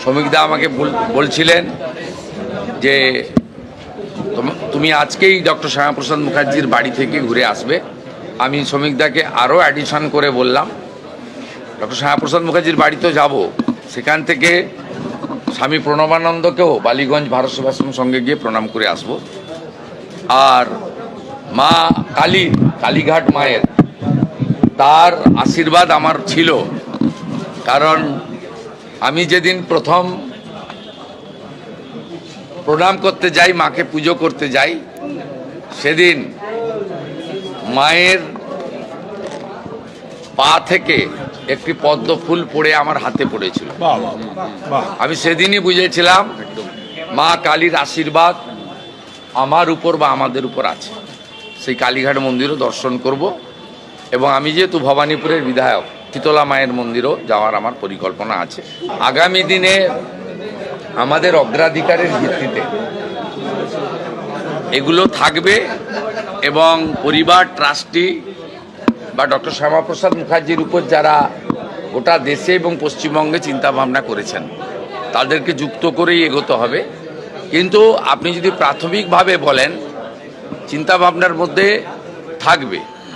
শ্রমিকদা আমাকে বলছিলেন যে তুমি আজকেই ডক্টর শ্যামাপ্রসাদ মুখার্জির বাড়ি থেকে ঘুরে আসবে। আমি শ্রমিকদাকে আরও অ্যাডিশন করে বললাম ডক্টর শ্যামাপ্রসাদ মুখার্জির বাড়িতেও যাব, সেখান থেকে স্বামী প্রণবানন্দকেও বালিগঞ্জ ভারত সেবাশ্রম সঙ্গে গিয়ে প্রণাম করে আসব। আর মা কালীঘাট মায়ের তার আশীর্বাদ আমার ছিল, কারণ আমি যেদিন প্রথম প্রণাম করতে যাই, মাকে পুজো করতে যাই, সেদিন মায়ের পা থেকে একটি পদ্ম ফুল পড়ে আমার হাতে পড়েছিল। আমি সেদিনই বুঝেছিলাম মা কালীর আশীর্বাদ আমার উপর বা আমাদের উপর আছে। সেই কালীঘাট মন্দিরও দর্শন করব এবং আমি যেহেতু ভবানীপুরের বিধায়ক, শীতলা মায়ের মন্দিরও যাওয়ার আমার পরিকল্পনা আছে। আগামী দিনে আমাদের অগ্রাধিকারের ভিত্তিতে এগুলো থাকবে এবং পরিবার, ট্রাস্টি বা ডক্টর শ্যামাপ্রসাদ মুখার্জির উপর যারা গোটা দেশে এবং পশ্চিমবঙ্গে চিন্তাভাবনা করেছেন তাদেরকে যুক্ত করেই এগোতে হবে। কিন্তু আপনি যদি প্রাথমিকভাবে বলেন, চিন্তাভাবনার মধ্যে থাকবে